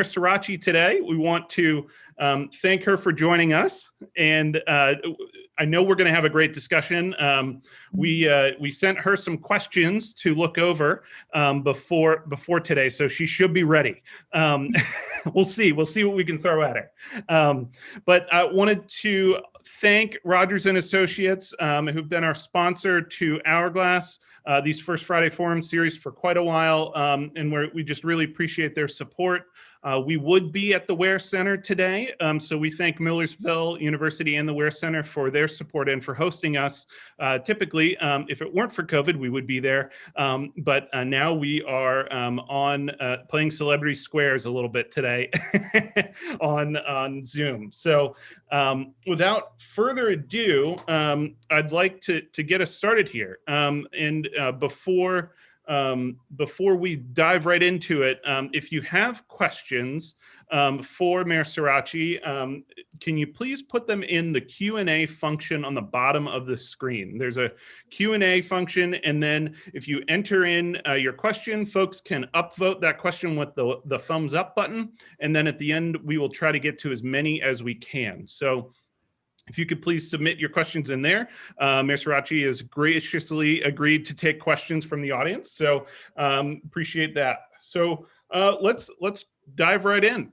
Mayor Sorace today. We want to thank her for joining us, and I know we're going to have a great discussion. We sent her some questions to look over before today, so she should be ready. We'll see what we can throw at her. But I wanted to thank Rogers and Associates, who've been our sponsor to Hourglass, these First Friday Forum series for quite a while, and we just really appreciate their support. We would be at the Ware Center today, so we thank Millersville University and the Ware Center for their support and for hosting us. Typically, if it weren't for COVID, we would be there, but now we are on playing Celebrity Squares a little bit today on Zoom. So without further ado, I'd like to get us started here. Before we dive right into it, if you have questions for Mayor Sorace, can you please put them in the Q&A function on the bottom of the screen? There's a Q&A function, and then if you enter in your question, folks can upvote that question with the thumbs up button, and then at the end, we will try to get to as many as we can. So if you could please submit your questions in there. Mayor Sorace has graciously agreed to take questions from the audience, so appreciate that. So let's dive right in.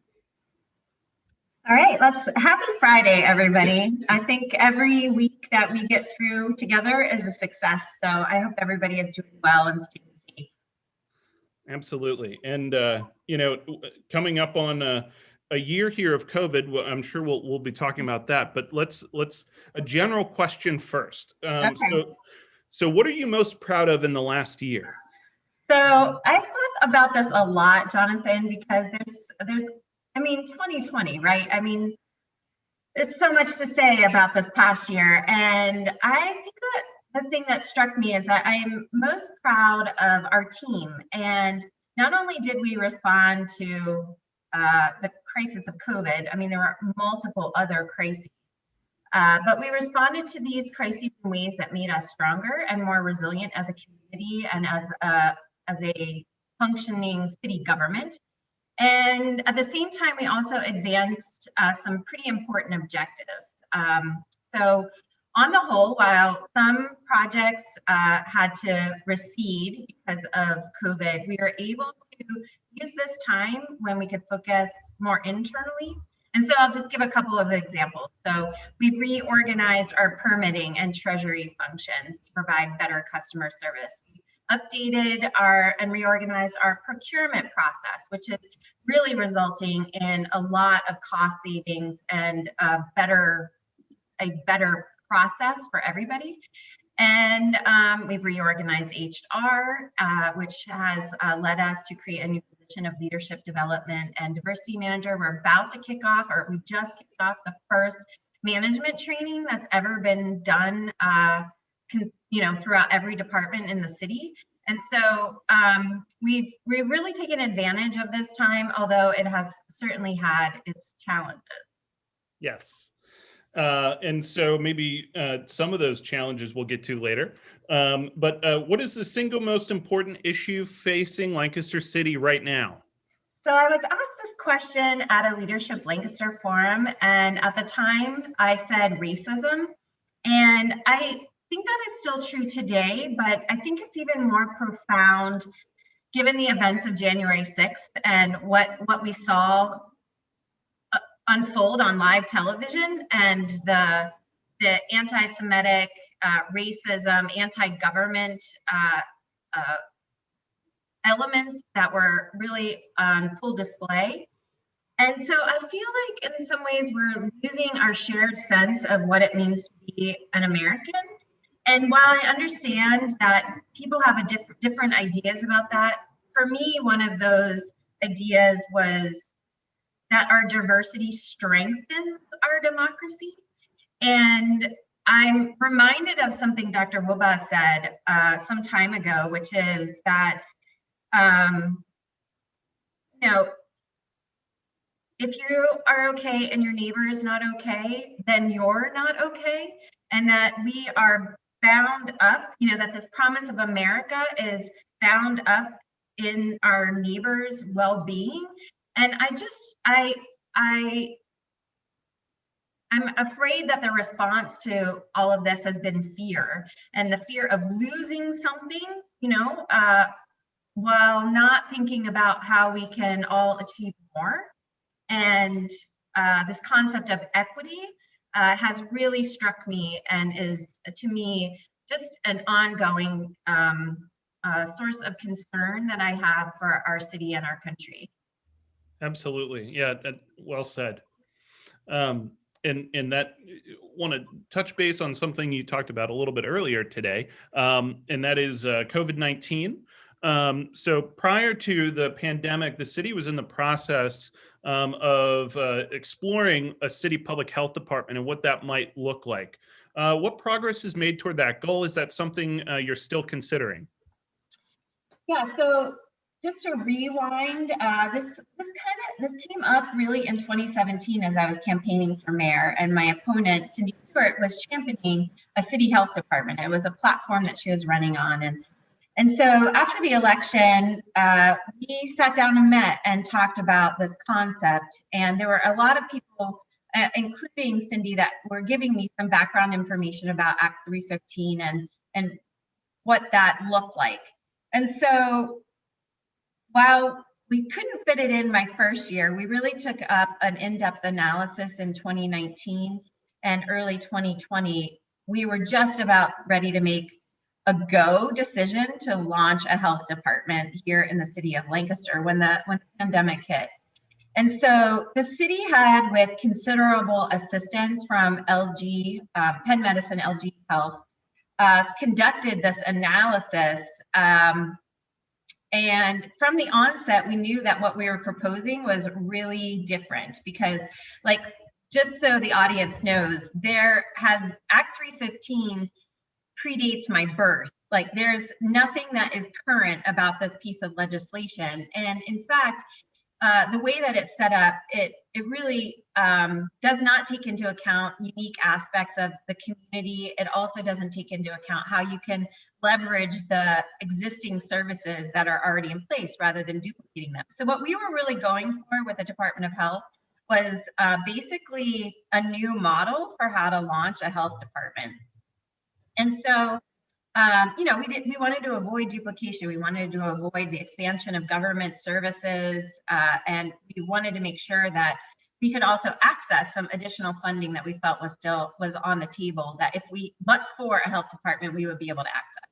All right, happy Friday, everybody. I think every week that we get through together is a success, so I hope everybody is doing well and staying safe. Absolutely, and coming up on a year here of COVID, well, I'm sure we'll be talking about that, but let's a general question first. Okay. So what are you most proud of in the last year? So I've thought about this a lot, Jonathan, because there's 2020, right? I mean, there's so much to say about this past year, and I think that the thing that struck me is that I am most proud of our team. And not only did we respond to the crisis of COVID, I mean, there were multiple other crises, but we responded to these crises in ways that made us stronger and more resilient as a community and as a functioning city government. And at the same time, we also advanced some pretty important objectives. So on the whole, while some projects had to recede because of COVID, we were able to use this time when we could focus more internally. And so I'll just give a couple of examples. So we've reorganized our permitting and treasury functions to provide better customer service. We updated and reorganized our procurement process, which is really resulting in a lot of cost savings and a better process for everybody. And we've reorganized HR, which has led us to create a new position of leadership development and diversity manager. We're about to kick off, or we just kicked off the first management training that's ever been done throughout every department in the city. And so we've really taken advantage of this time, although it has certainly had its challenges. Yes. And so maybe some of those challenges we'll get to later. But what is the single most important issue facing Lancaster City right now? So I was asked this question at a Leadership Lancaster forum, and at the time I said racism. And I think that is still true today, but I think it's even more profound given the events of January 6th and what we saw unfold on live television, and the anti-Semitic, racism, anti-government elements that were really on full display. And so I feel like in some ways we're losing our shared sense of what it means to be an American. And while I understand that people have different ideas about that, for me, one of those ideas was that our diversity strengthens our democracy. And I'm reminded of something Dr. Wuba said some time ago, which is that, if you are okay and your neighbor is not okay, then you're not okay. And that we are bound up, that this promise of America is bound up in our neighbors' well-being. And I'm afraid that the response to all of this has been fear, and the fear of losing something, while not thinking about how we can all achieve more. And this concept of equity has really struck me and is, to me, just an ongoing source of concern that I have for our city and our country. Absolutely. Yeah, well said. And that want to touch base on something you talked about a little bit earlier today, and that is COVID-19. So prior to the pandemic, the city was in the process of exploring a city public health department and what that might look like. What progress is made toward that goal? Is that something you're still considering? Yeah, so just to rewind, this came up really in 2017 as I was campaigning for mayor, and my opponent, Cindy Stewart, was championing a city health department. It was a platform that she was running on. And so after the election, we sat down and met and talked about this concept. And there were a lot of people, including Cindy, that were giving me some background information about Act 315 and what that looked like. And so while we couldn't fit it in my first year, we really took up an in-depth analysis in 2019 and early 2020. We were just about ready to make a go decision to launch a health department here in the city of Lancaster when the pandemic hit. And so the city had, with considerable assistance from LG, Penn Medicine, LG Health, conducted this analysis. And from the onset, we knew that what we were proposing was really different because, like, just so the audience knows, Act 315 predates my birth. Like, there's nothing that is current about this piece of legislation. And in fact, the way that it's set up, it really does not take into account unique aspects of the community. It also doesn't take into account how you can leverage the existing services that are already in place rather than duplicating them. So what we were really going for with the Department of Health was basically a new model for how to launch a health department. And so we wanted to avoid duplication. We wanted to avoid the expansion of government services, and we wanted to make sure that we could also access some additional funding that we felt was on the table, that but for a health department, we would be able to access.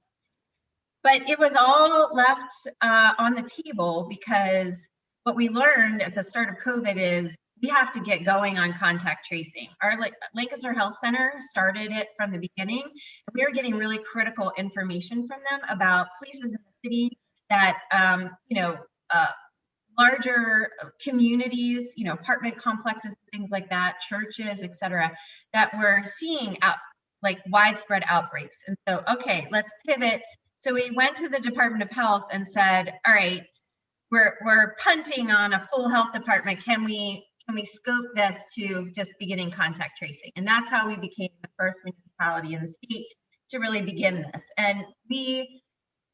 But it was all left on the table because what we learned at the start of COVID is we have to get going on contact tracing. Our Lancaster Health Center started it from the beginning. And we were getting really critical information from them about places in the city that, larger communities, apartment complexes, things like that, churches, et cetera, that were seeing widespread outbreaks. And so, okay, let's pivot. So we went to the Department of Health and said, all right, we're punting on a full health department. Can we scope this to just beginning contact tracing? And that's how we became the first municipality in the state to really begin this. And we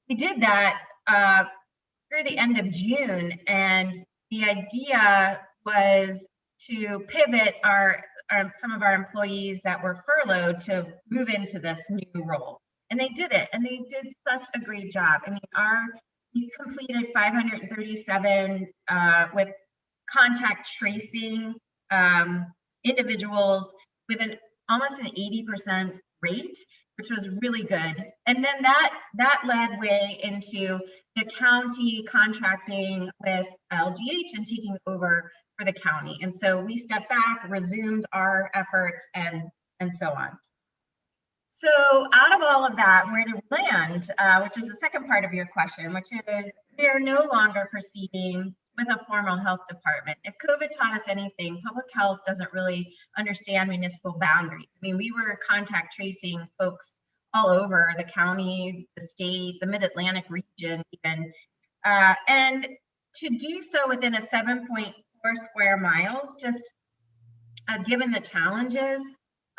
did that through the end of June. And the idea was to pivot some of our employees that were furloughed to move into this new role. And they did it, and they did such a great job. I mean, we completed 537 with contact tracing individuals with almost an 80% rate, which was really good. And then that led way into the county contracting with LGH and taking over for the county. And so we stepped back, resumed our efforts, and so on. So out of all of that, where did we land? Which is the second part of your question, which is they're no longer proceeding with a formal health department. If COVID taught us anything, public health doesn't really understand municipal boundaries. I mean, we were contact tracing folks all over the county, the state, the mid-Atlantic region even. And to do so within a 7.4 square miles, just given the challenges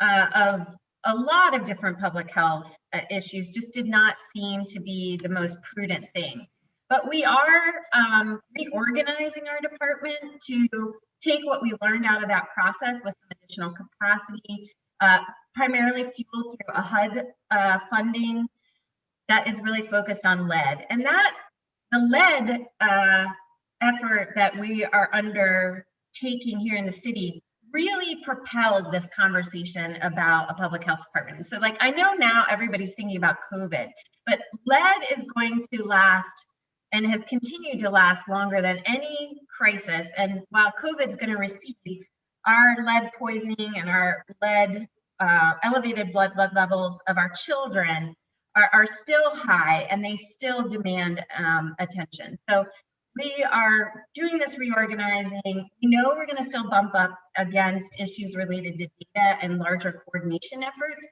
of a lot of different public health issues, just did not seem to be the most prudent thing. But we are reorganizing our department to take what we learned out of that process with some additional capacity, primarily fueled through a HUD funding that is really focused on lead. And that the lead effort that we are undertaking here in the city really propelled this conversation about a public health department. So like, I know now everybody's thinking about COVID, but lead is going to last and has continued to last longer than any crisis. And while COVID's going to recede, our lead poisoning and our lead elevated blood levels of our children are still high, and they still demand attention. So we are doing this reorganizing. We know we're going to still bump up against issues related to data and larger coordination efforts,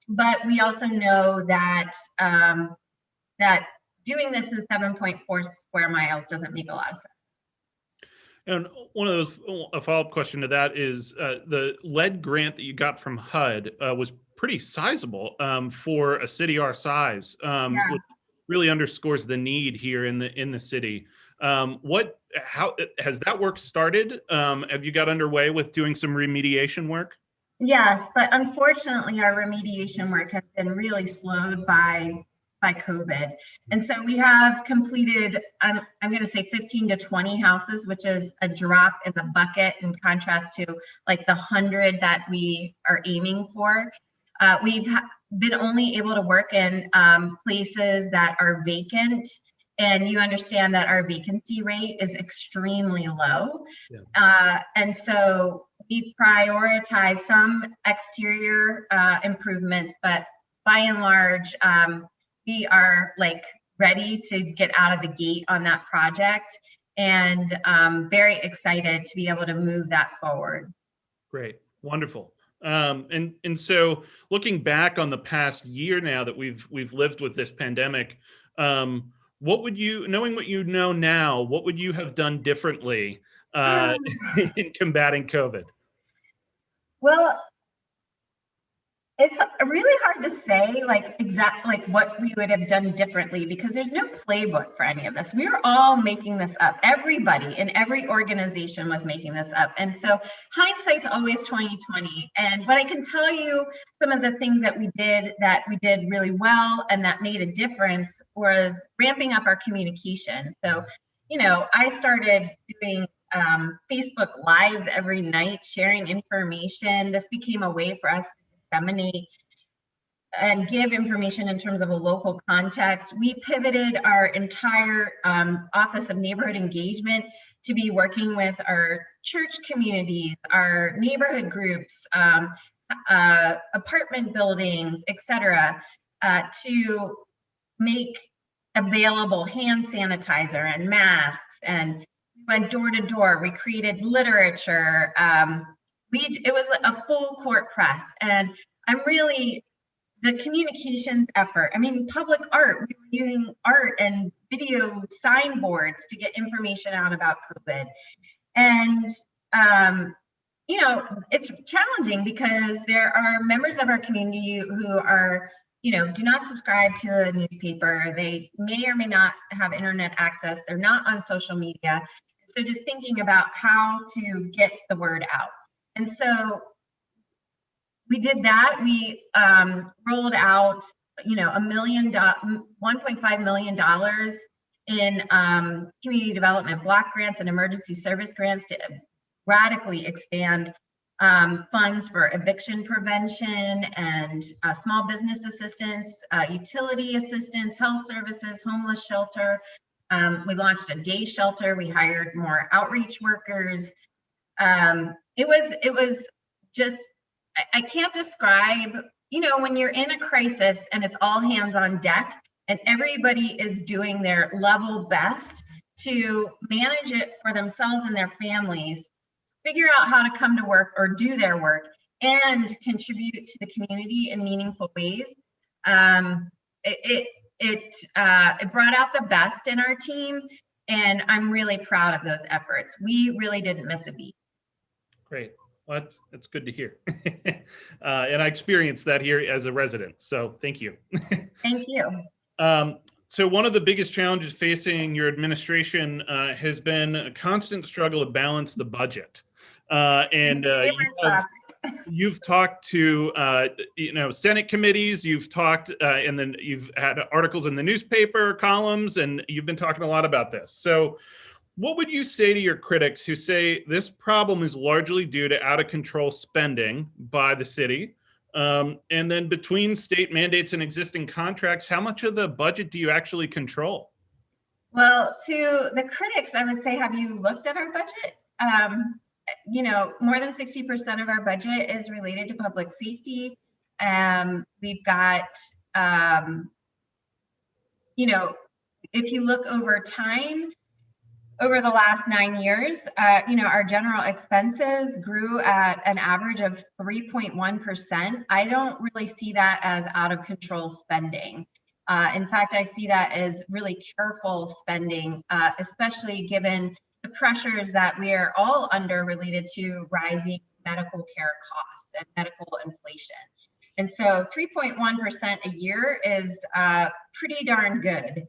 but we also know that that doing this in 7.4 square miles doesn't make a lot of sense. And one of those, a follow-up question to that is the lead grant that you got from HUD was pretty sizable for a city our size, which really underscores the need here in the city. How has that work started? Have you got underway with doing some remediation work? Yes, but unfortunately, our remediation work has been really slowed by COVID. And so we have completed, I'm going to say 15 to 20 houses, which is a drop in the bucket in contrast to like the 100 that we are aiming for. We've been only able to work in places that are vacant, and you understand that our vacancy rate is extremely low. Yeah. And so we prioritize some exterior improvements, but by and large, we are like ready to get out of the gate on that project, and very excited to be able to move that forward. Great, wonderful. And so looking back on the past year now that we've lived with this pandemic, what would you, knowing what you know now, what would you have done differently in combating COVID? Well, it's really hard to say like exactly like what we would have done differently, because there's no playbook for any of this. We were all making this up. Everybody in every organization was making this up. And so hindsight's always 2020. But I can tell you some of the things that we did really well and that made a difference was ramping up our communication. So, you know, I started doing Facebook Lives every night, sharing information. This became a way for us to disseminate and give information in terms of a local context. We pivoted our entire Office of Neighborhood Engagement to be working with our church communities, our neighborhood groups, apartment buildings, etc., to make available hand sanitizer and masks, and we went door to door. We created literature. It was a full court press, and I'm really, the communications effort, I mean, public art, we were using art and video signboards to get information out about COVID. And, you know, it's challenging because there are members of our community who are, you know, do not subscribe to a newspaper. They may or may not have internet access. They're not on social media. So just thinking about how to get the word out. And so we did that. We rolled out, you know, $1.5 million in community development block grants and emergency service grants to radically expand funds for eviction prevention and small business assistance, utility assistance, health services, homeless shelter. We launched a day shelter. We hired more outreach workers. It was just, I can't describe, you know, when you're in a crisis and it's all hands on deck and everybody is doing their level best to manage it for themselves and their families, figure out how to come to work or do their work and contribute to the community in meaningful ways. It brought out the best in our team, and I'm really proud of those efforts. We really didn't miss a beat. Great. Well, that's good to hear. And I experienced that here as a resident. So thank you. Thank you. So one of the biggest challenges facing your administration has been a constant struggle to balance the budget. You've talked to Senate committees, you've talked and then you've had articles in the newspaper, columns, and you've been talking a lot about this. So what would you say to your critics who say this problem is largely due to out of control spending by the city? And then between state mandates and existing contracts, how much of the budget do you actually control? Well, to the critics, I would say, have you looked at our budget? More than 60% of our budget is related to public safety. We've got, if you look over time, over the last 9 years, our general expenses grew at an average of 3.1%. I don't really see that as out of control spending. In fact, I see that as really careful spending, especially given the pressures that we are all under related to rising medical care costs and medical inflation. And so 3.1% a year is pretty darn good.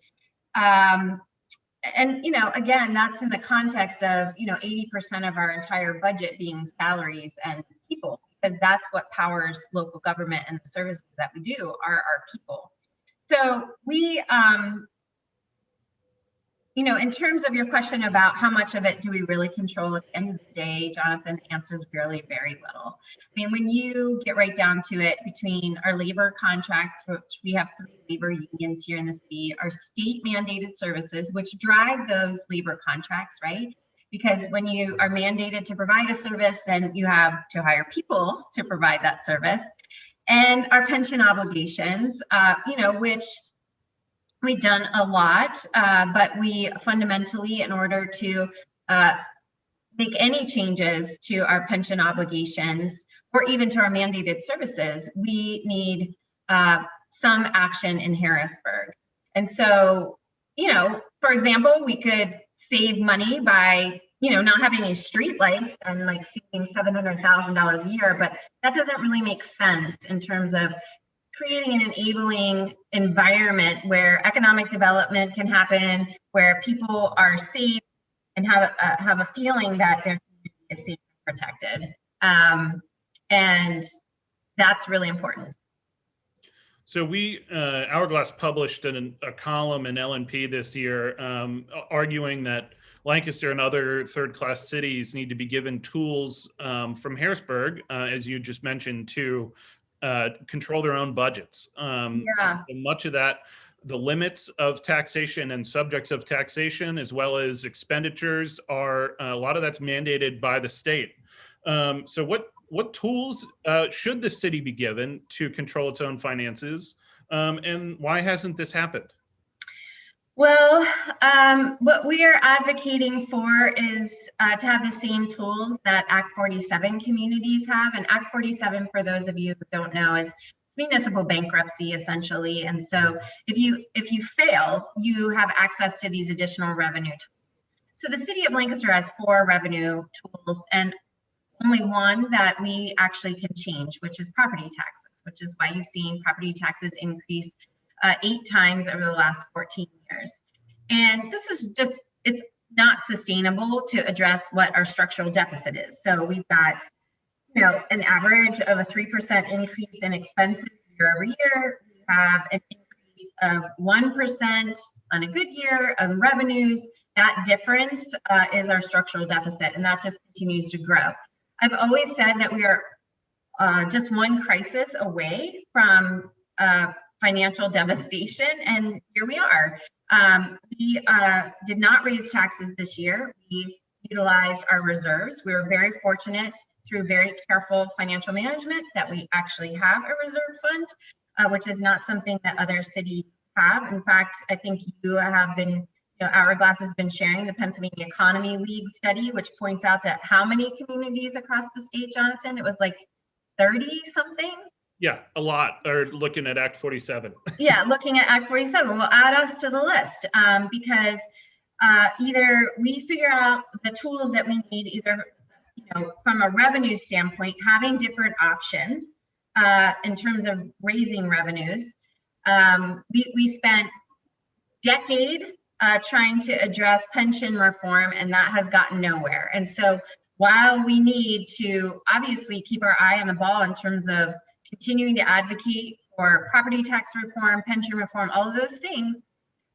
And, again, that's in the context of, 80% of our entire budget being salaries and people, because that's what powers local government and the services that we do are our people. So we, in terms of your question about how much of it do we really control at the end of the day, Jonathan, the answer is really very little. I mean, when you get right down to it, between our labor contracts, which we have 3 labor unions here in the city, our state mandated services, which drive those labor contracts, right? Because when you are mandated to provide a service, then you have to hire people to provide that service. And our pension obligations, which we've done a lot, but we fundamentally, in order to make any changes to our pension obligations or even to our mandated services, we need some action in Harrisburg. And so, for example, we could save money by, not having any street lights and like saving $700,000 a year, but that doesn't really make sense in terms of creating an enabling environment where economic development can happen, where people are safe and have a feeling that their community is safe and protected. And that's really important. So Hourglass published a column in LNP this year arguing that Lancaster and other third-class cities need to be given tools from Harrisburg, as you just mentioned, to control their own budgets. And much of that, the limits of taxation and subjects of taxation, as well as expenditures, are a lot of that's mandated by the state. So what tools should the city be given to control its own finances, and why hasn't this happened? Well, what we are advocating for is to have the same tools that Act 47 communities have. And Act 47, for those of you who don't know, is municipal bankruptcy, essentially. And so if you fail, you have access to these additional revenue tools. So the city of Lancaster has 4 revenue tools and only one that we actually can change, which is property taxes, which is why you've seen property taxes increase 8 times over the last 14 years. And this is just, it's not sustainable to address what our structural deficit is. So we've got, an average of a 3% increase in expenses year over year. We have an increase of 1% on a good year of revenues. That difference is our structural deficit, and that just continues to grow. I've always said that we are just one crisis away from financial devastation, and here we are. We did not raise taxes this year. We utilized our reserves. We were very fortunate through very careful financial management that we actually have a reserve fund, which is not something that other cities have. In fact, I think you have been, Hourglass has been sharing the Pennsylvania Economy League study, which points out to how many communities across the state, Jonathan? It was like 30 something. Yeah, a lot are looking at Act 47. Yeah, looking at Act 47 will add us to the list because either we figure out the tools that we need, either from a revenue standpoint, having different options in terms of raising revenues. We spent decade trying to address pension reform, and that has gotten nowhere. And so while we need to obviously keep our eye on the ball in terms of continuing to advocate for property tax reform, pension reform, all of those things,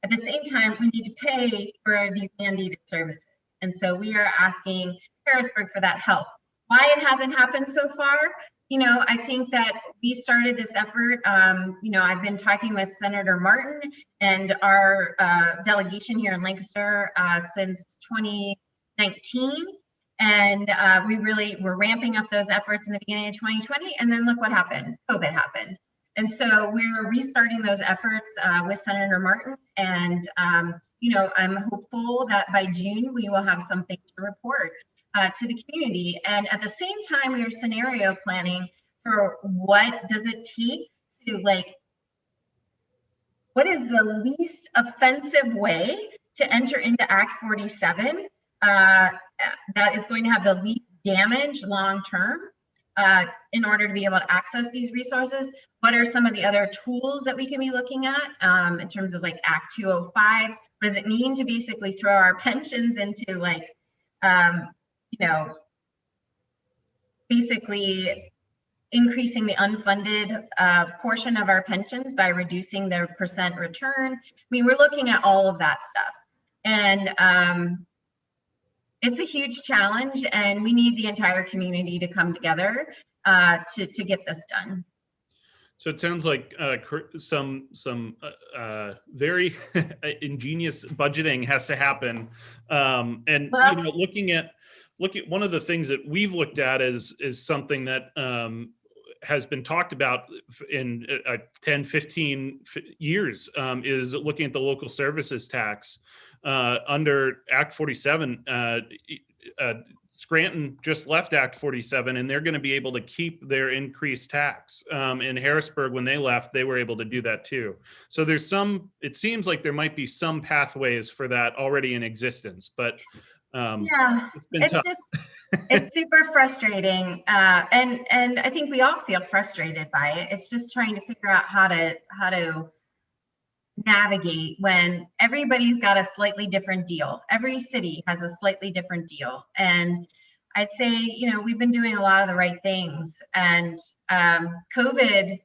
at the same time, we need to pay for these mandated services. And so we are asking Harrisburg for that help. Why it hasn't happened so far? I think that we started this effort. I've been talking with Senator Martin and our delegation here in Lancaster since 2019. And we're ramping up those efforts in the beginning of 2020. And then look what happened. COVID happened. And so we're restarting those efforts with Senator Martin. And, I'm hopeful that by June, we will have something to report to the community. And at the same time, we are scenario planning for what does it take to what is the least offensive way to enter into Act 47 that is going to have the least damage long-term in order to be able to access these resources. What are some of the other tools that we can be looking at in terms of Act 205? What does it mean to basically throw our pensions into basically increasing the unfunded portion of our pensions by reducing their percent return? We're looking at all of that stuff. And it's a huge challenge, and we need the entire community to come together to get this done. So it sounds like some very ingenious budgeting has to happen. Looking at one of the things that we've looked at is something that has been talked about in 10, 15 years is looking at the local services tax under Act 47. Scranton just left Act 47, and they're going to be able to keep their increased tax. In Harrisburg, when they left, they were able to do that too. So it seems like there might be some pathways for that already in existence, but it's super frustrating. And I think we all feel frustrated by it. It's just trying to figure out how to navigate when everybody's got a slightly different deal. Every city has a slightly different deal. And I'd say, we've been doing a lot of the right things. And COVID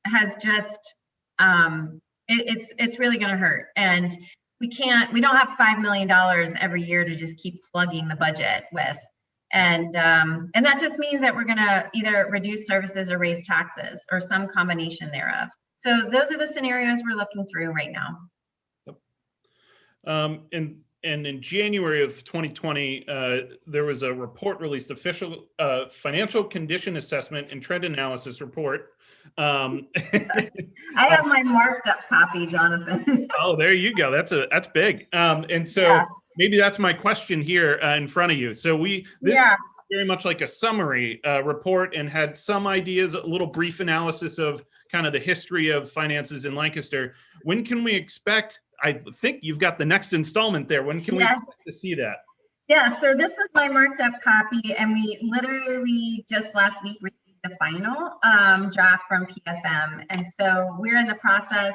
has just, it's really going to hurt. And we don't have $5 million every year to just keep plugging the budget with. And that just means that we're going to either reduce services or raise taxes or some combination thereof. So those are the scenarios we're looking through right now. Yep. And in January of 2020, there was a report released, official financial condition assessment and trend analysis report. I have my marked up copy, Jonathan. Oh, there you go. That's big. And so maybe that's my question here in front of you. So this is very much like a summary report and had some ideas, a little brief analysis of kind of the history of finances in Lancaster. When can we expect? I think you've got the next installment there. When can we expect to see that? Yeah, so this is my marked up copy, and we literally just last week received the final draft from PFM. And so we're in the process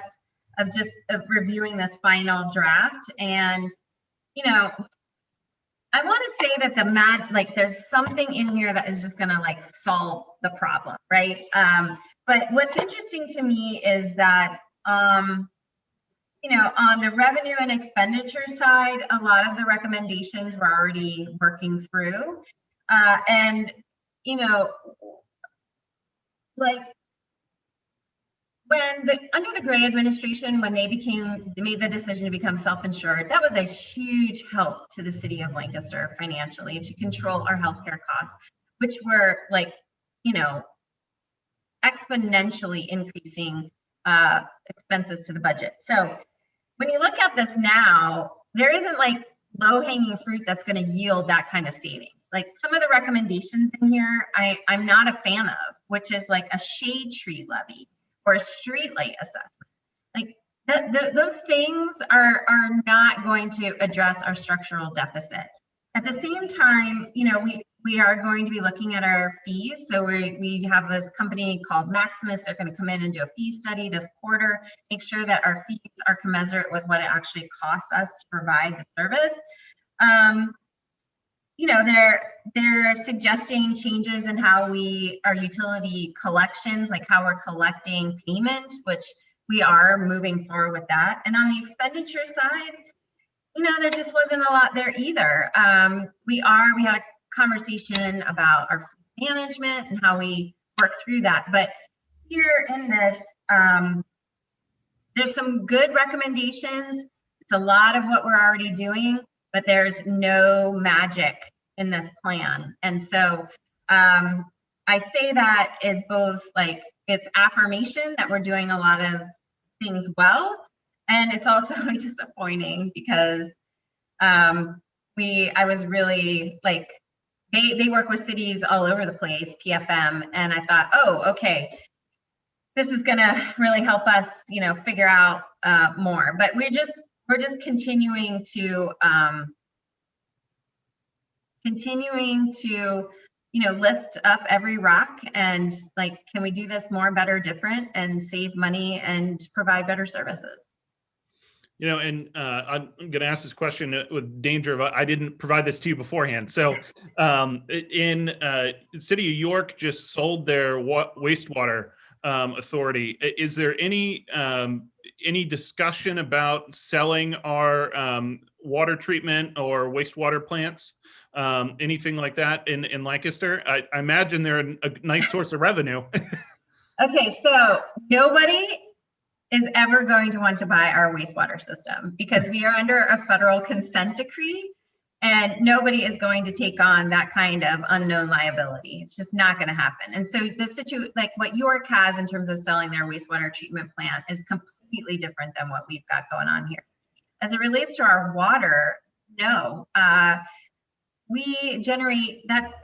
of reviewing this final draft. And, I want to say that there's something in here that is just going to solve the problem, right? But what's interesting to me is that, on the revenue and expenditure side, a lot of the recommendations we're already working through. Under the Gray administration, when they made the decision to become self-insured, that was a huge help to the city of Lancaster financially to control our healthcare costs, which were exponentially increasing expenses to the budget. So when you look at this now, there isn't low-hanging fruit that's going to yield that kind of savings. Some of the recommendations in here, I'm not a fan of, which is a shade tree levy or a street light assessment. Those things are not going to address our structural deficit. At the same time, we We are going to be looking at our fees. So we have this company called Maximus. They're going to come in and do a fee study this quarter, make sure that our fees are commensurate with what it actually costs us to provide the service. They're suggesting changes in how our utility collections, like how we're collecting payment, which we are moving forward with that. And on the expenditure side, there just wasn't a lot there either. We had a conversation about our management and how we work through that. But here in this, there's some good recommendations. It's a lot of what we're already doing, but there's no magic in this plan. And so I say that as both like it's affirmation that we're doing a lot of things well, and it's also disappointing because I was really like, they work with cities all over the place, PFM, and I thought, oh, okay, this is gonna really help us, figure out more. But we're just continuing to lift up every rock and like, can we do this more, better, different, and save money and provide better services? And I'm going to ask this question with danger of I didn't provide this to you beforehand. So in the city of York just sold their wastewater authority. Is there any discussion about selling our water treatment or wastewater plants? Anything like that in Lancaster? I imagine they're a nice source of revenue. Okay, so nobody is ever going to want to buy our wastewater system because we are under a federal consent decree, and nobody is going to take on that kind of unknown liability. It's just not going to happen. And so like what York has in terms of selling their wastewater treatment plant is completely different than what we've got going on here. As it relates to our water, no. We generate that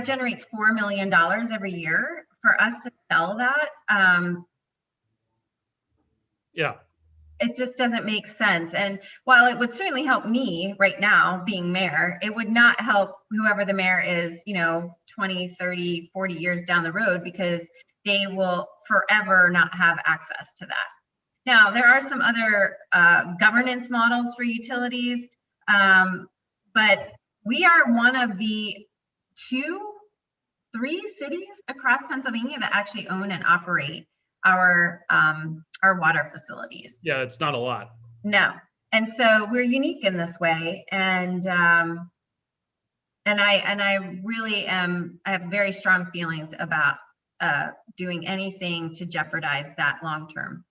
generates $4 million every year. For us to sell that, yeah, it just doesn't make sense. And while it would certainly help me right now being mayor, it would not help whoever the mayor is, 20, 30, 40 years down the road, because they will forever not have access to that. Now, there are some other governance models for utilities, but we are one of the 3 cities across Pennsylvania that actually own and operate our water facilities. Yeah, it's not a lot. No, and so we're unique in this way, and I really I have very strong feelings about doing anything to jeopardize that long term.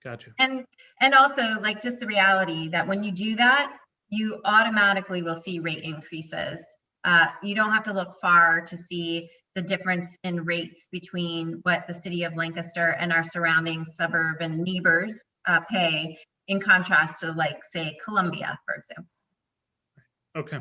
Gotcha. And also like just the reality that when you do that, you automatically will see rate increases. You don't have to look far to see the difference in rates between what the city of Lancaster and our surrounding suburban neighbors pay in contrast to, like, say, Columbia, for example. Okay.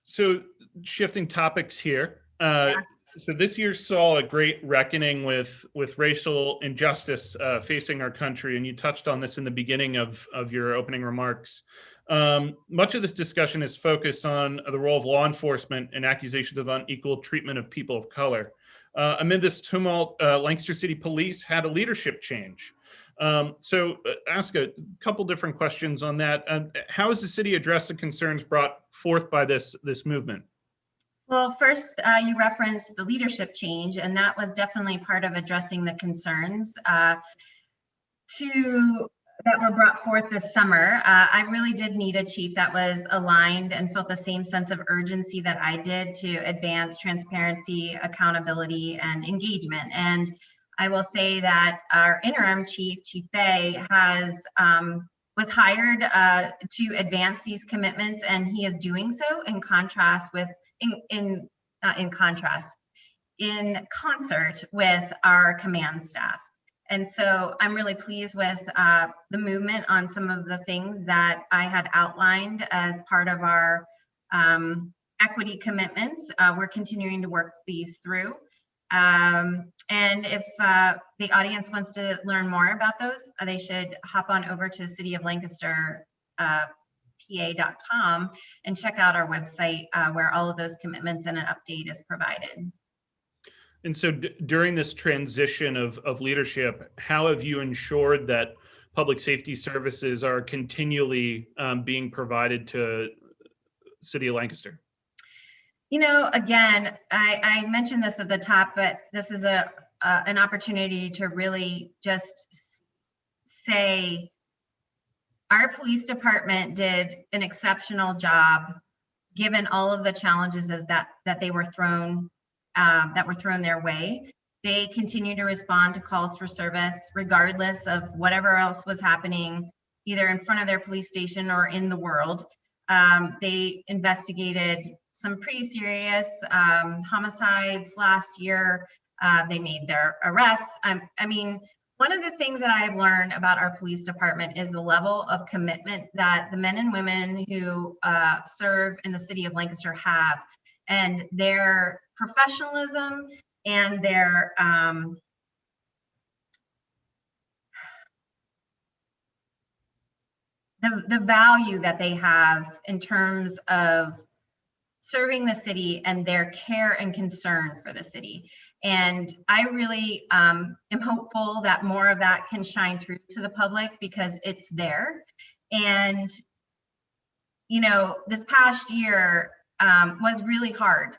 So shifting topics here. Yeah. So this year saw a great reckoning with racial injustice facing our country, and you touched on this in the beginning of your opening remarks. Much of this discussion is focused on the role of law enforcement and accusations of unequal treatment of people of color. Amid this tumult, Lancaster City Police had a leadership change. So ask a couple different questions on that. How has the city addressed the concerns brought forth by this movement? Well, first, you referenced the leadership change, and that was definitely part of addressing the concerns that were brought forth this summer. I really did need a chief that was aligned and felt the same sense of urgency that I did to advance transparency, accountability, and engagement. And I will say that our interim chief, Chief Bay, was hired to advance these commitments, and he is doing so in concert with our command staff. And so I'm really pleased with the movement on some of the things that I had outlined as part of our equity commitments. We're continuing to work these through. And if the audience wants to learn more about those, they should hop on over to the City of Lancaster lancastercitypa.com and check out our website where all of those commitments and an update is provided. And so during this transition of leadership, how have you ensured that public safety services are continually being provided to City of Lancaster? You know, again, I mentioned this at the top, but this is an opportunity to really just say our police department did an exceptional job given all of the challenges that they were thrown their way. They continue to respond to calls for service regardless of whatever else was happening, either in front of their police station or in the world. They investigated some pretty serious homicides last year. They made their arrests. I mean, one of the things that I've learned about our police department is the level of commitment that the men and women who serve in the city of Lancaster have, and their professionalism and their the value that they have in terms of serving the city and their care and concern for the city. And I really am hopeful that more of that can shine through to the public because it's there. And, you know, this past year was really hard.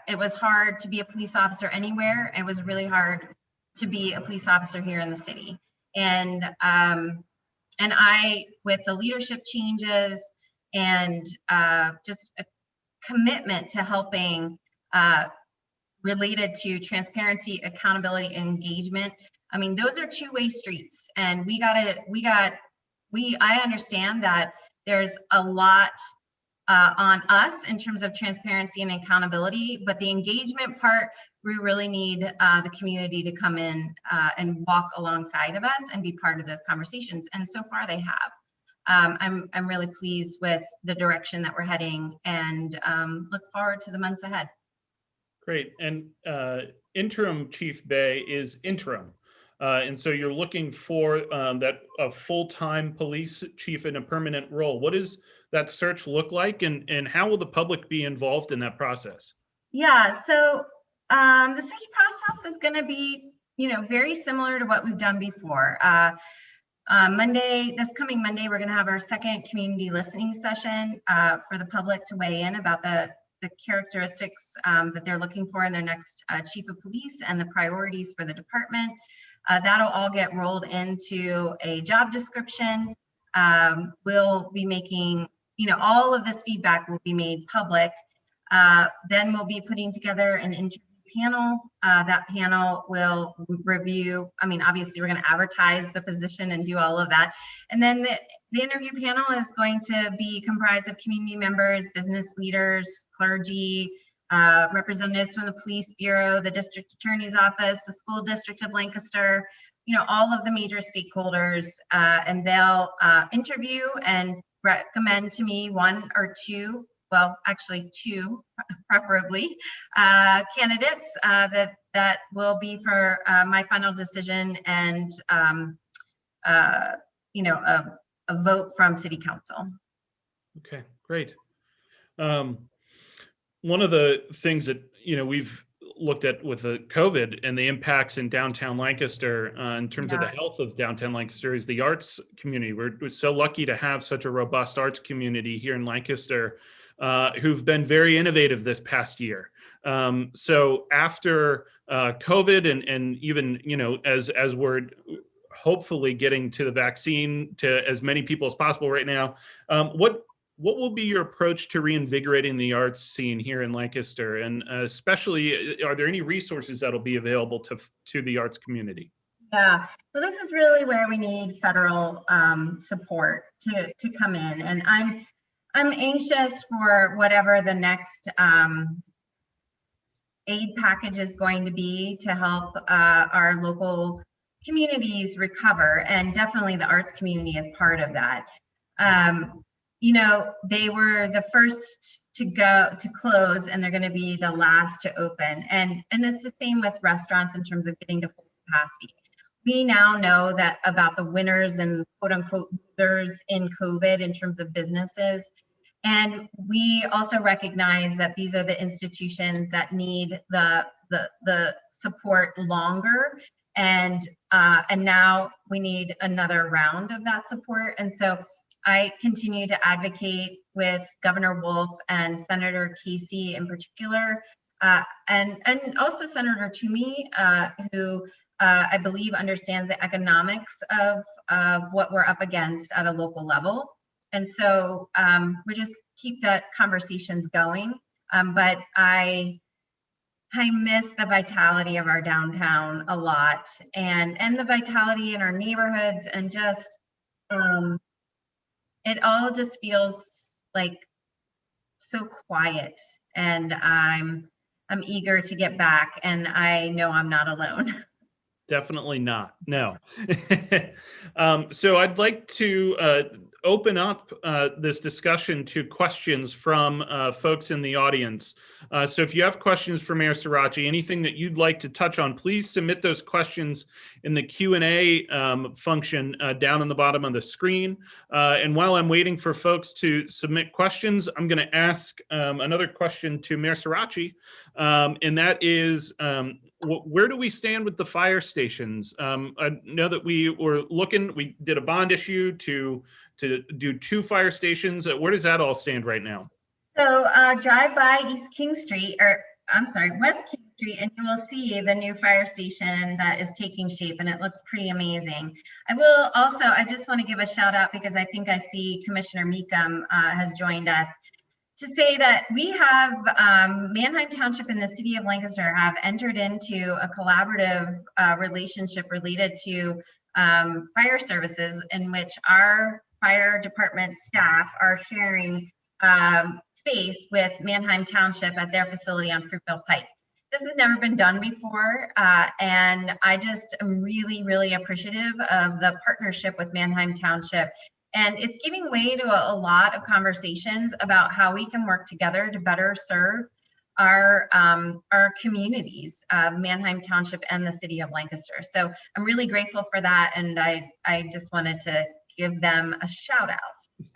It was hard to be a police officer anywhere. It was really hard to be a police officer here in the city. And I, with the leadership changes and just a commitment to helping related to transparency, accountability, and engagement. I mean, those are two-way streets, and I understand that there's a lot on us in terms of transparency and accountability, but the engagement part, we really need the community to come in and walk alongside of us and be part of those conversations. And so far they have. I'm really pleased with the direction that we're heading and look forward to the months ahead. Great. And interim Chief Bay is interim. And so you're looking for that a full-time police chief in a permanent role. What does that search look like, and how will the public be involved in that process? Yeah, so the search process is going to be, you know, very similar to what we've done before. This coming Monday, we're going to have our second community listening session for the public to weigh in about the characteristics that they're looking for in their next chief of police and the priorities for the department. That'll all get rolled into a job description. We'll be making, you know, all of this feedback will be made public. Then we'll be putting together an interview panel. That panel will review, I mean, obviously we're going to advertise the position and do all of that. And then the interview panel is going to be comprised of community members, business leaders, clergy, representatives from the police bureau, the district attorney's office, the school district of Lancaster, you know, all of the major stakeholders, and they'll interview and recommend to me one or two, well, actually two, preferably, candidates that will be for my final decision and, you know, a vote from City Council. Okay, great. One of the things that, you know, we've looked at with the COVID and the impacts in downtown Lancaster in terms of the health of downtown Lancaster is the arts community. We're so lucky to have such a robust arts community here in Lancaster who've been very innovative this past year. So after COVID and even, you know, as we're hopefully getting to the vaccine to as many people as possible right now, what will be your approach to reinvigorating the arts scene here in Lancaster? And especially, are there any resources that'll be available to the arts community? Yeah, so this is really where we need federal support to come in. And I'm anxious for whatever the next aid package is going to be to help our local communities recover. And definitely the arts community is part of that. You know, they were the first to close, and they're going to be the last to open. And it's the same with restaurants in terms of getting to full capacity. we now know that about the winners and quote unquote losers in COVID in terms of businesses. And we also recognize that these are the institutions that need the support longer. And now we need another round of that support. And so I continue to advocate with Governor Wolf and Senator Casey in particular, and also Senator Toomey, who I believe understands the economics of what we're up against at a local level. And so we just keep that conversations going. But I miss the vitality of our downtown a lot, and the vitality in our neighborhoods, and just it all just feels like so quiet. And I'm eager to get back, and I know I'm not alone. Definitely not. No. So I'd like to open up this discussion to questions from folks in the audience. So if you have questions for Mayor Sorace, anything that you'd like to touch on, please submit those questions in the Q&A function down on the bottom of the screen. And while I'm waiting for folks to submit questions, I'm going to ask another question to Mayor Sorace, and that is, where do we stand with the fire stations? I know that we did a bond issue to do 2 fire stations. Where does that all stand right now? So drive by West King Street, and you will see the new fire station that is taking shape, and it looks pretty amazing. I just want to give a shout out, because I think I see Commissioner Meekum has joined us, to say that we have Manheim Township and the City of Lancaster have entered into a collaborative relationship related to fire services, in which our fire department staff are sharing space with Manheim Township at their facility on Fruitville Pike. This has never been done before, and I just am really, really appreciative of the partnership with Manheim Township. And it's giving way to a lot of conversations about how we can work together to better serve our communities, Manheim Township and the City of Lancaster. So I'm really grateful for that, and I just wanted to give them a shout out.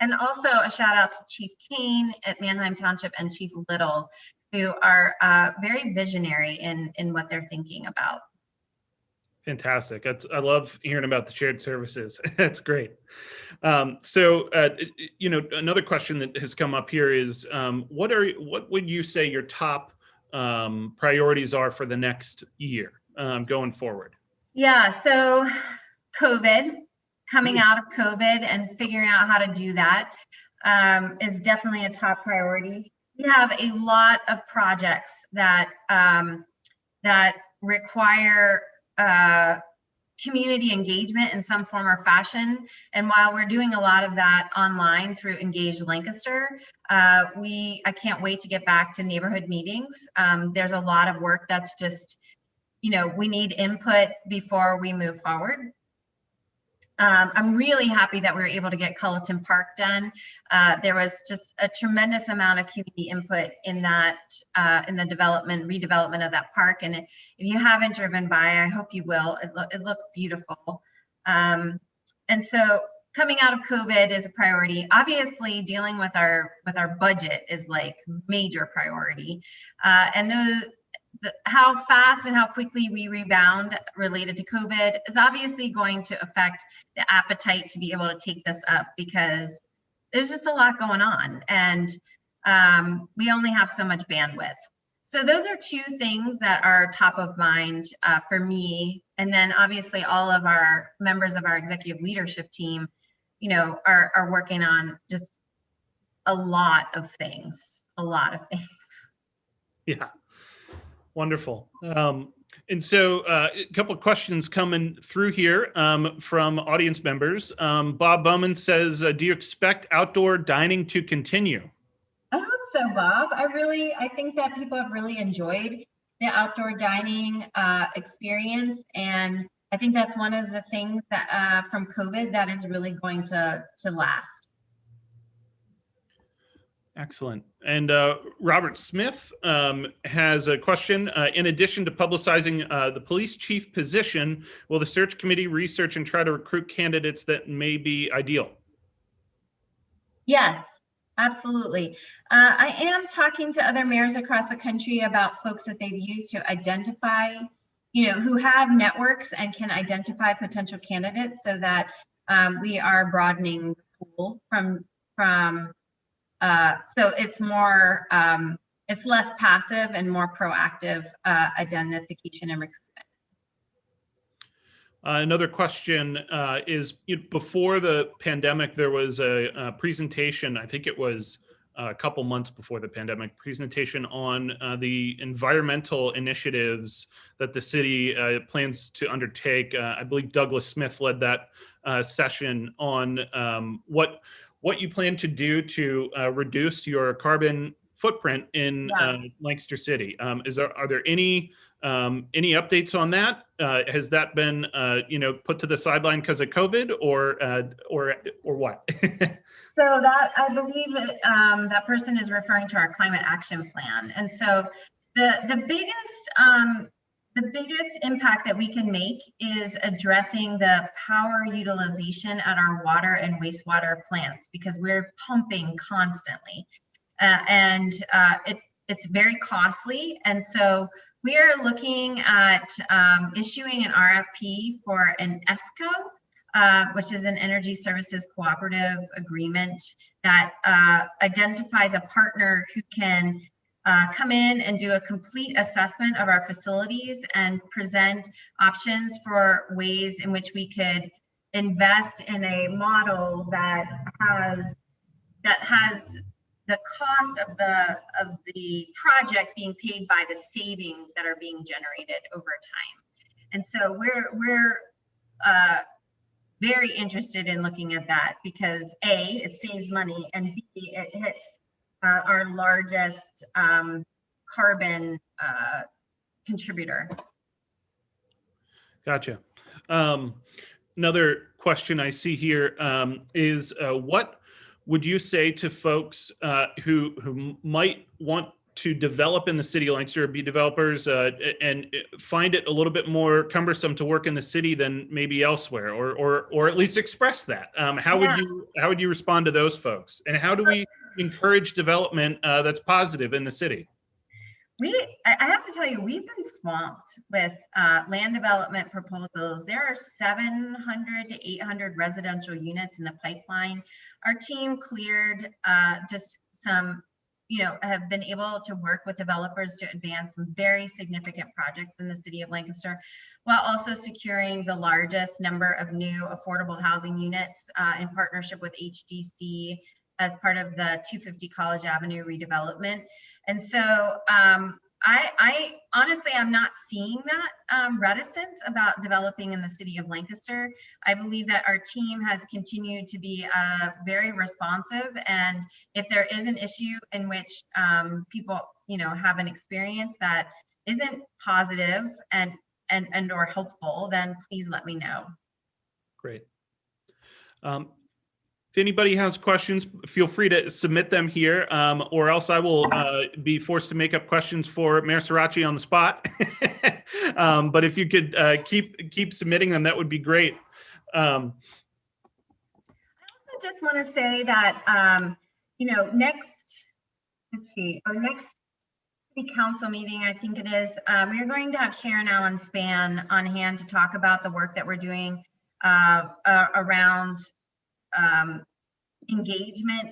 And also a shout out to Chief Kane at Manheim Township and Chief Little, who are very visionary in what they're thinking about. Fantastic. I love hearing about the shared services. That's great. So, another question that has come up here is, what would you say your top priorities are for the next year going forward? Yeah, so coming out of COVID and figuring out how to do that is definitely a top priority. We have a lot of projects that require community engagement in some form or fashion. And while we're doing a lot of that online through Engage Lancaster, I can't wait to get back to neighborhood meetings. There's a lot of work that's just, we need input before we move forward. I'm really happy that we were able to get Culleton Park done. There was just a tremendous amount of community input in that, in the redevelopment of that park. And if you haven't driven by, I hope you will. It looks beautiful. And so coming out of COVID is a priority. Obviously, dealing with our budget is like major priority. And how fast and how quickly we rebound related to COVID is obviously going to affect the appetite to be able to take this up, because there's just a lot going on, and we only have so much bandwidth. So those are 2 things that are top of mind for me. And then obviously all of our members of our executive leadership team, are working on just a lot of things. Yeah. Wonderful. And so a couple of questions coming through here from audience members. Bob Bowman says, do you expect outdoor dining to continue? I hope so, Bob. I think that people have really enjoyed the outdoor dining experience. And I think that's one of the things that from COVID that is really going to last. Excellent. And Robert Smith has a question. In addition to publicizing the police chief position, will the search committee research and try to recruit candidates that may be ideal? Yes, absolutely. I am talking to other mayors across the country about folks that they've used to identify, who have networks and can identify potential candidates, so that we are broadening the pool so it's more, it's less passive and more proactive identification and recruitment. Another question is, before the pandemic, there was a presentation, I think it was a couple months before the pandemic, presentation on the environmental initiatives that the city plans to undertake. I believe Douglas Smith led that session on what you plan to do to reduce your carbon footprint in Lancaster City. Are there any updates on that? Has that been put to the sideline because of COVID, or what? So that, I believe that person is referring to our climate action plan. And so the biggest impact that we can make is addressing the power utilization at our water and wastewater plants, because we're pumping constantly, and it's very costly. And so we are looking at issuing an RFP for an ESCO, which is an energy services cooperative agreement that identifies a partner who can come in and do a complete assessment of our facilities and present options for ways in which we could invest in a model that has the cost of the project being paid by the savings that are being generated over time. And so we're very interested in looking at that, because A, it saves money, and B, it hits our largest carbon contributor. Gotcha. Another question I see here is what would you say to folks who might want to develop in the city of Lancaster, or be developers, and find it a little bit more cumbersome to work in the city than maybe elsewhere, or at least express that? How would you respond to those folks? And how do we encourage development that's positive in the city? I have to tell you, we've been swamped with land development proposals. There are 700 to 800 residential units in the pipeline. Our team cleared just some, have been able to work with developers to advance some very significant projects in the city of Lancaster, while also securing the largest number of new affordable housing units in partnership with HDC as part of the 250 College Avenue redevelopment. And so I honestly, I'm not seeing that reticence about developing in the city of Lancaster. I believe that our team has continued to be very responsive, and if there is an issue in which people, have an experience that isn't positive and or helpful, then please let me know. Great. If anybody has questions, feel free to submit them here, or else I will be forced to make up questions for Mayor Sorace on the spot. But if you could keep submitting them, that would be great. I also just want to say that, our next city council meeting, I think it is, we are going to have Sharon Allen Spann on hand to talk about the work that we're doing around engagement,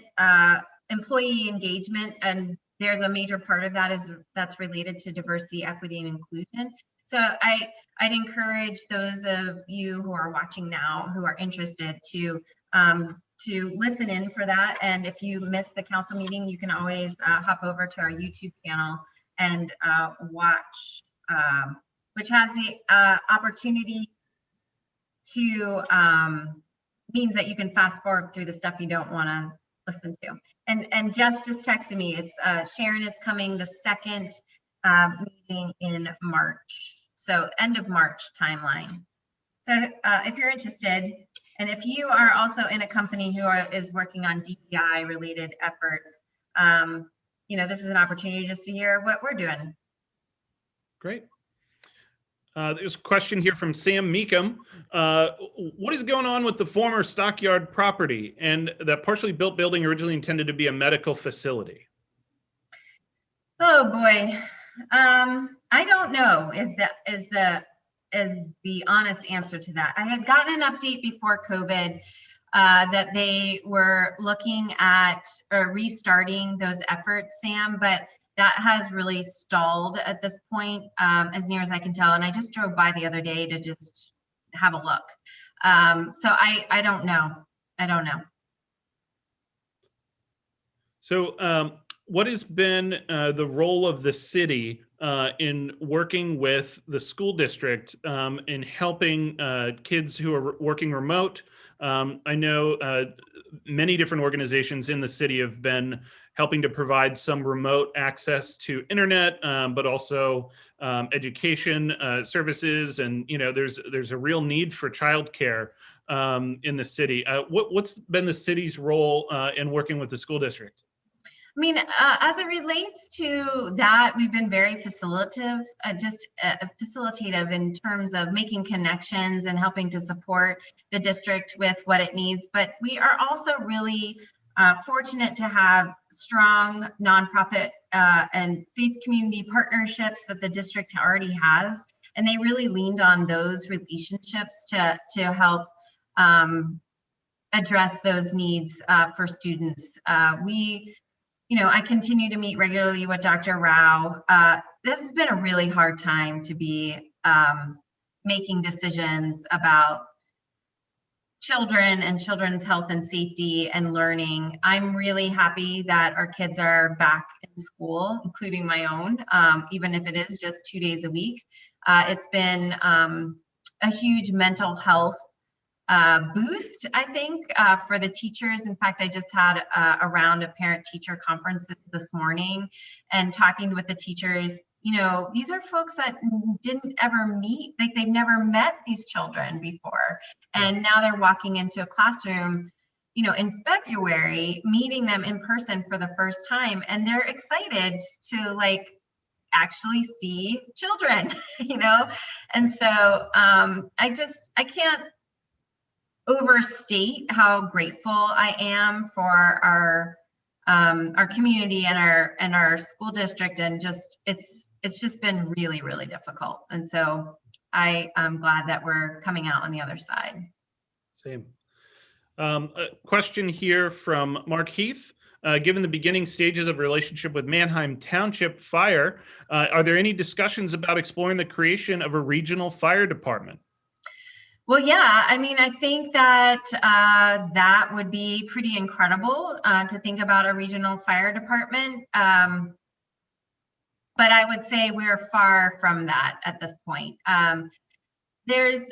employee engagement, and there's a major part of that that's related to diversity, equity, and inclusion. So I'd encourage those of you who are watching now who are interested to listen in for that. And if you missed the council meeting, you can always hop over to our YouTube channel and watch, which has the opportunity to means that you can fast forward through the stuff you don't want to listen to. And Jess just texted me. It's Sharon is coming the second meeting in March, so end of March timeline. So if you're interested, and if you are also in a company who is working on DEI related efforts, this is an opportunity just to hear what we're doing. Great. There's a question here from Sam Meekum. What is going on with the former Stockyard Property and that partially built building originally intended to be a medical facility? Oh boy, I don't know. Is the honest answer to that. I had gotten an update before COVID that they were looking at restarting those efforts, Sam, but that has really stalled at this point, as near as I can tell. And I just drove by the other day to just have a look. So I don't know. I don't know. So what has been the role of the city in working with the school district in helping kids who are working remote? I know many different organizations in the city have been helping to provide some remote access to internet, but also education services. And there's a real need for childcare in the city. What's been the city's role in working with the school district? I mean, as it relates to that, we've been very facilitative in terms of making connections and helping to support the district with what it needs. But we are also really fortunate to have strong nonprofit and faith community partnerships that the district already has. And they really leaned on those relationships to help address those needs for students. I continue to meet regularly with Dr. Rao. This has been a really hard time to be making decisions about children and children's health and safety and learning. I'm really happy that our kids are back in school, including my own, even if it is just 2 days a week. It's been a huge mental health boost, I think, for the teachers. In fact, I just had a round of parent-teacher conferences this morning and talking with the teachers. These are folks that didn't ever meet, like they've never met these children before. And now they're walking into a classroom, in February, meeting them in person for the first time. And they're excited to actually see children, And so I can't overstate how grateful I am for our community and our school district, and it's just been really, really difficult. And so I am glad that we're coming out on the other side. Same. A question here from Mark Heath. Given the beginning stages of relationship with Manheim Township Fire, are there any discussions about exploring the creation of a regional fire department? Well, yeah, I mean, I think that that would be pretty incredible to think about a regional fire department. But I would say we're far from that at this point. There's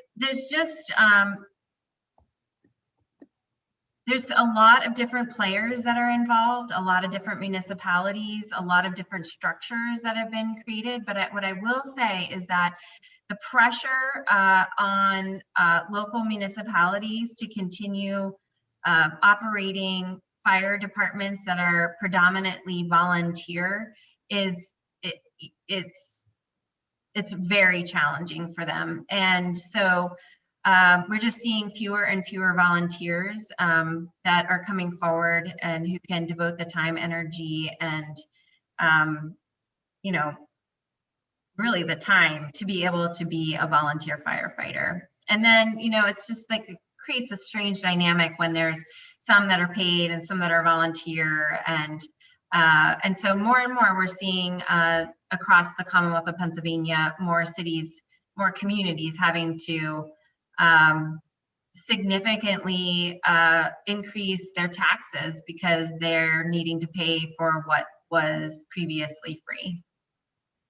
a lot of different players that are involved, a lot of different municipalities, a lot of different structures that have been created. But what I will say is that the pressure on local municipalities to continue operating fire departments that are predominantly volunteer it's very challenging for them. And so we're just seeing fewer and fewer volunteers that are coming forward and who can devote the time, energy, and really the time to be able to be a volunteer firefighter. And then, it's just it creates a strange dynamic when there's some that are paid and some that are volunteer. And so more and more we're seeing across the Commonwealth of Pennsylvania, more cities, more communities having to significantly increase their taxes because they're needing to pay for what was previously free.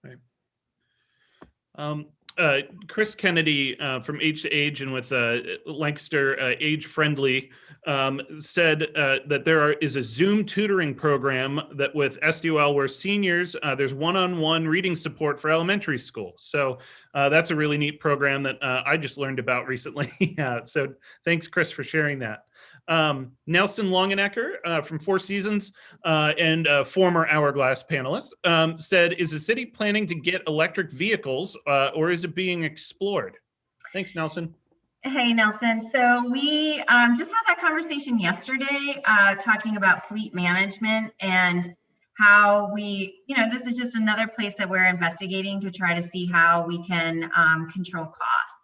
Right. Chris Kennedy from Age to Age and with Lancaster Age Friendly said that there is a Zoom tutoring program that with SDOL where seniors, there's one-on-one reading support for elementary school. So that's a really neat program that I just learned about recently. So thanks, Chris, for sharing that. Nelson Longenecker from Four Seasons and a former Hourglass panelist said, is the city planning to get electric vehicles or is it being explored? Thanks, Nelson. Hey, Nelson. So we just had that conversation yesterday talking about fleet management and how we, this is just another place that we're investigating to try to see how we can control costs.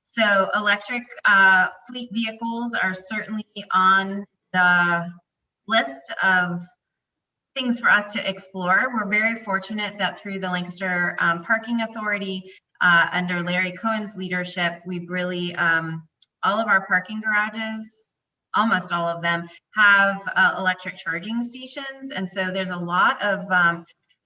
So electric fleet vehicles are certainly on the list of things for us to explore. We're very fortunate that through the Lancaster Parking Authority, under Larry Cohen's leadership, we've really, all of our parking garages, almost all of them, have electric charging stations. And so there's a lot of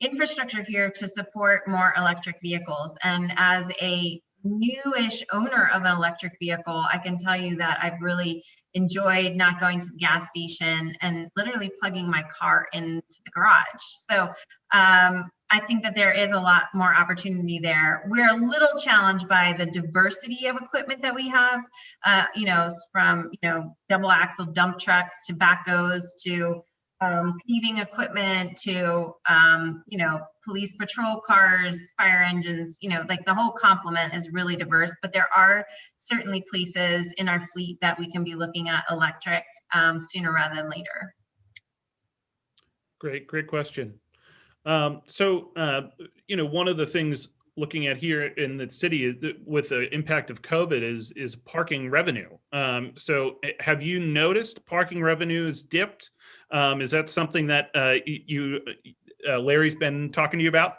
infrastructure here to support more electric vehicles. And as a newish owner of an electric vehicle, I can tell you that I've really enjoyed not going to the gas station and literally plugging my car into the garage. So I think that there is a lot more opportunity there. We're a little challenged by the diversity of equipment that we have, from, double axle dump trucks to backhoes to paving equipment to, police patrol cars, fire engines, like the whole complement is really diverse, but there are certainly places in our fleet that we can be looking at electric sooner rather than later. Great question. So, one of the things looking at here in the city with the impact of COVID is parking revenue. So have you noticed parking revenue has dipped? Is that something that Larry's been talking to you about?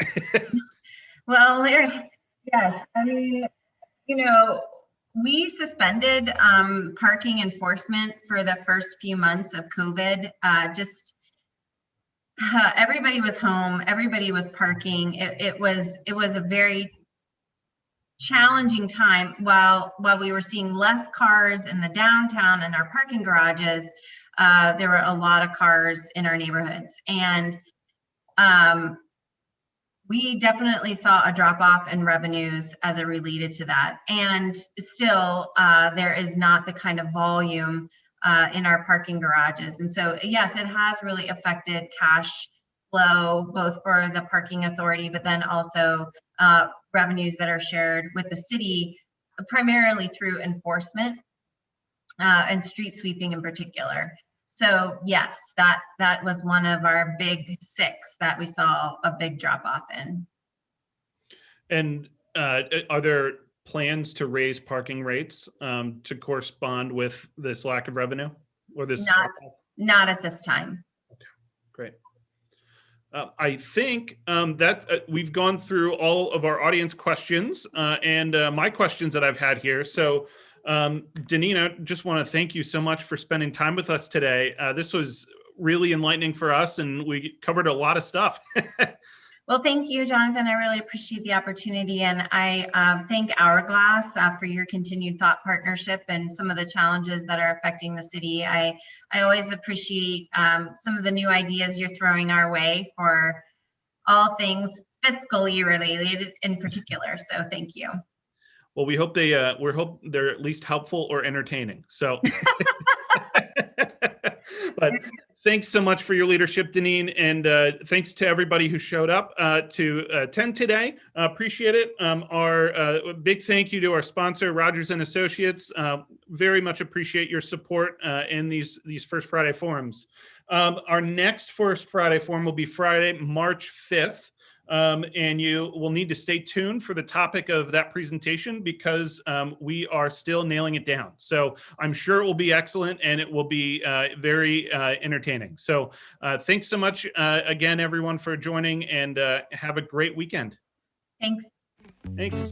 Well, Larry, yes. I mean, we suspended parking enforcement for the first few months of COVID. Everybody was home, everybody was parking. It was a very challenging time while we were seeing less cars in the downtown and our parking garages. There were a lot of cars in our neighborhoods, and we definitely saw a drop off in revenues as it related to that. And still, there is not the kind of volume in our parking garages. And so, yes, it has really affected cash flow, both for the parking authority, but then also revenues that are shared with the city, primarily through enforcement and street sweeping in particular. So yes, that was one of our big six that we saw a big drop off in. And are there plans to raise parking rates to correspond with this lack of revenue or this? Not at this time. Okay, great. I think that we've gone through all of our audience questions and my questions that I've had here. So Danene, just want to thank you so much for spending time with us today. This was really enlightening for us and we covered a lot of stuff. Well, thank you, Jonathan. I really appreciate the opportunity, and I thank Hourglass for your continued thought partnership and some of the challenges that are affecting the city. I always appreciate some of the new ideas you're throwing our way for all things fiscally related in particular. So thank you. Well, we hope they're at least helpful or entertaining. So, but thanks so much for your leadership, Danene, and thanks to everybody who showed up to attend today. Appreciate it. Our big thank you to our sponsor, Rogers and Associates. Very much appreciate your support in these First Friday forums. Our next First Friday forum will be Friday, March 5th. And you will need to stay tuned for the topic of that presentation because we are still nailing it down. So I'm sure it will be excellent and it will be very entertaining. So thanks so much again, everyone, for joining, and have a great weekend. Thanks. Thanks.